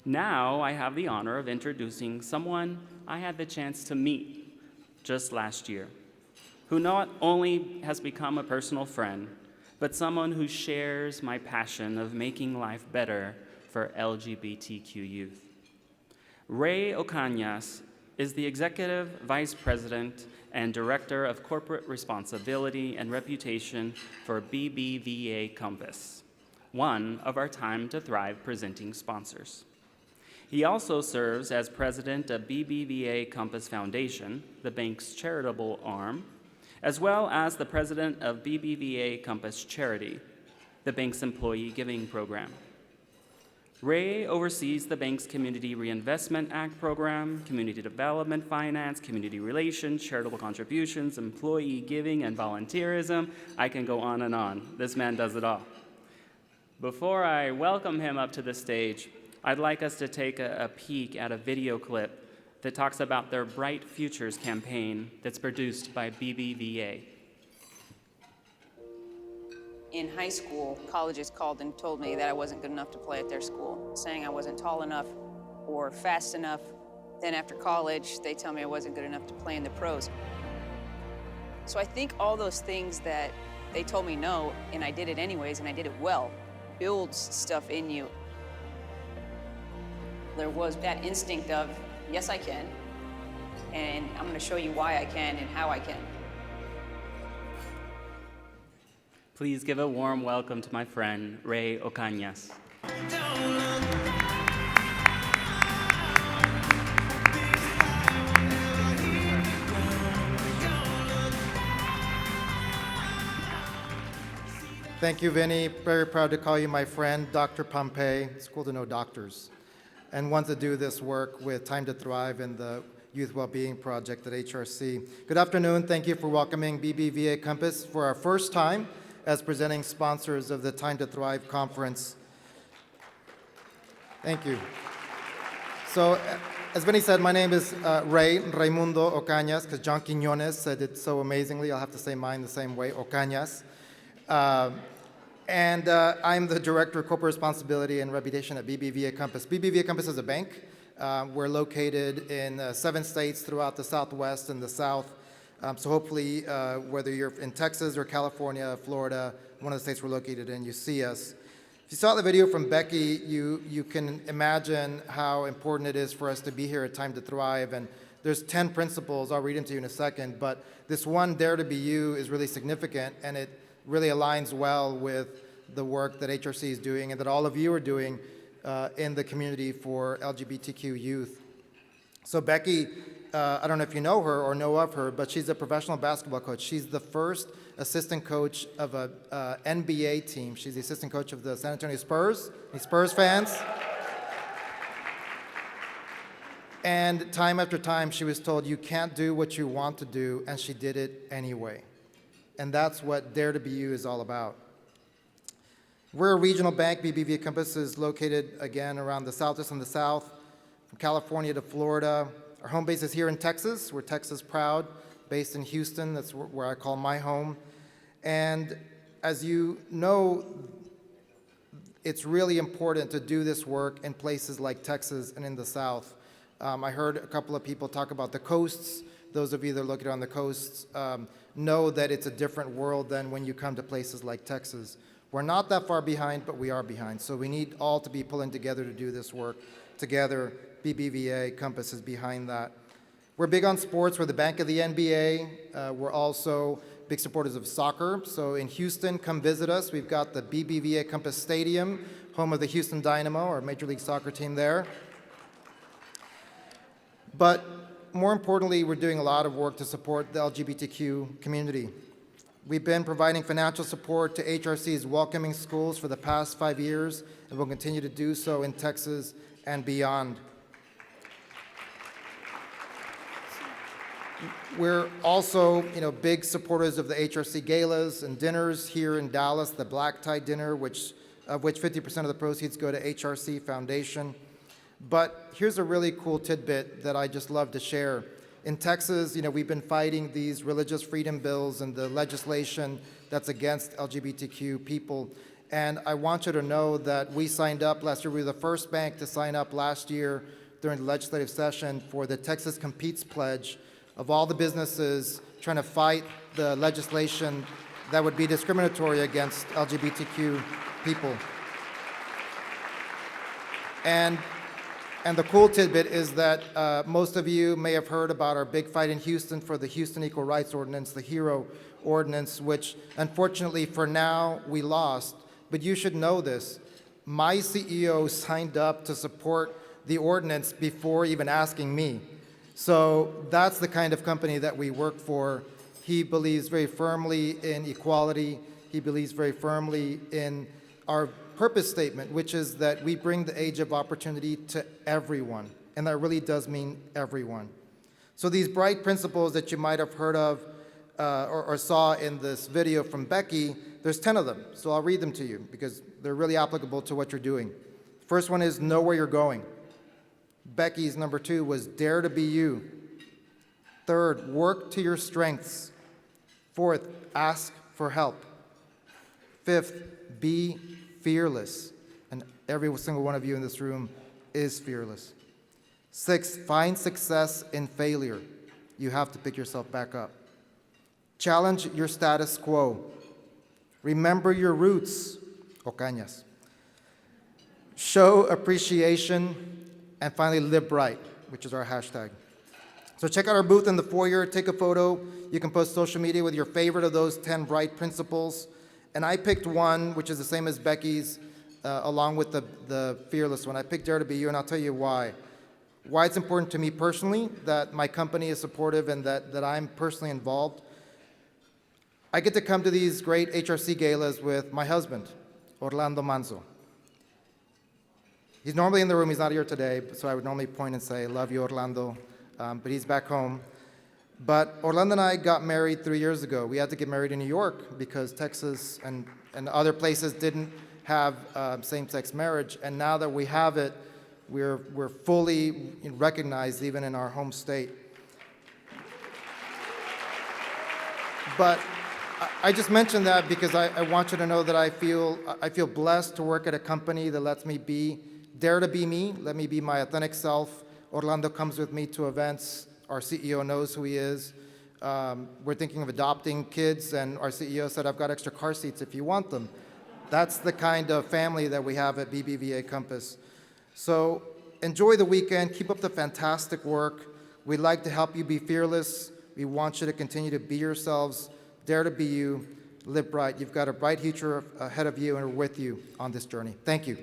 Now I have the honor of introducing someone I had the chance to meet just last year, who not only has become a personal friend, but someone who shares my passion of making life better for LGBTQ youth. Ray Ocañas is the Executive Vice President and Director of Corporate Responsibility and Reputation for BBVA Compass, one of our Time to Thrive presenting sponsors. He also serves as president of BBVA Compass Foundation, the bank's charitable arm, as well as the president of BBVA Compass Charity, the bank's employee giving program. Ray oversees the bank's Community Reinvestment Act program, community development finance, community relations, charitable contributions, employee giving, and volunteerism. I can go on and on. This man does it all. Before I welcome him up to the stage, I'd like us to take a peek at a video clip that talks about their Bright Futures campaign that's produced by BBVA. In high school, colleges called and told me that I wasn't good enough to play at their school, saying I wasn't tall enough or fast enough. Then after college, they tell me I wasn't good enough to play in the pros. So I think all those things that they told me no, and I did it anyways, and I did it well, builds stuff in you. There was that instinct of, yes, I can, and I'm gonna show you why I can and how I can. Please give a warm welcome to my friend, Ray Ocañas. Thank you, Vinny. Very proud to call you my friend, Dr. Pompey. It's cool to know doctors, and ones that do this work with Time to Thrive and the Youth Wellbeing Project at HRC. Good afternoon. Thank you for welcoming BBVA Compass for our first time as presenting sponsors of the Time to Thrive conference. Thank you. So, as Vinny said, my name is Raimundo Ocañas, because John Quiñones said it so amazingly. I'll have to say mine the same way, Ocañas. And I'm the Director of Corporate Responsibility and Reputation at BBVA Compass. BBVA Compass is a bank. We're located in 7 states throughout the Southwest and the South. So hopefully, whether you're in Texas or California, Florida, one of the states we're located in, you see us. If you saw the video from Becky, you can imagine how important it is for us to be here at Time to Thrive. And there's 10 principles. I'll read them to you in a second. But this one, Dare to Be You, is really significant, and it really aligns well with the work that HRC is doing and that all of you are doing in the community for LGBTQ youth. So Becky, I don't know if you know her or know of her, but she's a professional basketball coach. She's the first assistant coach of a NBA team. She's the assistant coach of the San Antonio Spurs. Any Spurs fans? And time after time, she was told, you can't do what you want to do, and she did it anyway. And that's what Dare to Be You is all about. We're a regional bank. BBVA Compass is located, again, around the Southwest and the South, from California to Florida. Our home base is here in Texas. We're Texas proud, based in Houston. That's where I call my home. And as you know, it's really important to do this work in places like Texas and in the South. I heard a couple of people talk about the coasts. Those of you that are located on the coasts know that it's a different world than when you come to places like Texas. We're not that far behind, but we are behind. So we need all to be pulling together to do this work together. BBVA Compass is behind that. We're big on sports. We're the bank of the NBA. We're also big supporters of soccer. So in Houston, come visit us. We've got the BBVA Compass Stadium, home of the Houston Dynamo, our Major League Soccer team there. But more importantly, we're doing a lot of work to support the LGBTQ community. We've been providing financial support to HRC's welcoming schools for the past 5 years, and will continue to do so in Texas and beyond. We're also, big supporters of the HRC galas and dinners here in Dallas, the Black Tie Dinner, of which 50% of the proceeds go to HRC Foundation. But here's a really cool tidbit that I just love to share. In Texas, we've been fighting these religious freedom bills and the legislation that's against LGBTQ people. And I want you to know that we signed up last year. We were the first bank to sign up last year during the legislative session for the Texas Competes Pledge of all the businesses trying to fight the legislation that would be discriminatory against LGBTQ people. And the cool tidbit is that most of you may have heard about our big fight in Houston for the Houston Equal Rights Ordinance, the HERO Ordinance, which unfortunately for now we lost. But you should know this. My CEO signed up to support the ordinance before even asking me. So that's the kind of company that we work for. He believes very firmly in equality. He believes very firmly in our purpose statement, which is that we bring the age of opportunity to everyone. And that really does mean everyone. So these bright principles that you might have heard of or saw in this video from Becky, there's 10 of them. So I'll read them to you because they're really applicable to what you're doing. First one is know where you're going. Becky's number 2 was dare to be you. Third, work to your strengths. Fourth, ask for help. Fifth, be fearless. And every single one of you in this room is fearless. Sixth, find success in failure. You have to pick yourself back up. Challenge your status quo. Remember your roots, Ocañas. Show appreciation. And finally, live bright, which is our hashtag. So check out our booth in the foyer, take a photo. You can post social media with your favorite of those 10 bright principles. And I picked one, which is the same as Becky's, along with the fearless one. I picked Dare to Be You, and I'll tell you why. Why it's important to me personally, that my company is supportive and that I'm personally involved. I get to come to these great HRC galas with my husband, Orlando Manzo. He's normally in the room, he's not here today, so I would normally point and say, love you, Orlando, but he's back home. But Orlando and I got married 3 years ago. We had to get married in New York because Texas and other places didn't have same-sex marriage, and now that we have it, we're fully recognized even in our home state. But I just mentioned that because I want you to know that I feel blessed to work at a company that lets me dare to be me, let me be my authentic self. Orlando comes with me to events. Our CEO knows who he is. We're thinking of adopting kids, and our CEO said, I've got extra car seats if you want them. That's the kind of family that we have at BBVA Compass. So enjoy the weekend. Keep up the fantastic work. We'd like to help you be fearless. We want you to continue to be yourselves. Dare to be you. Live bright. You've got a bright future ahead of you, and we're with you on this journey. Thank you.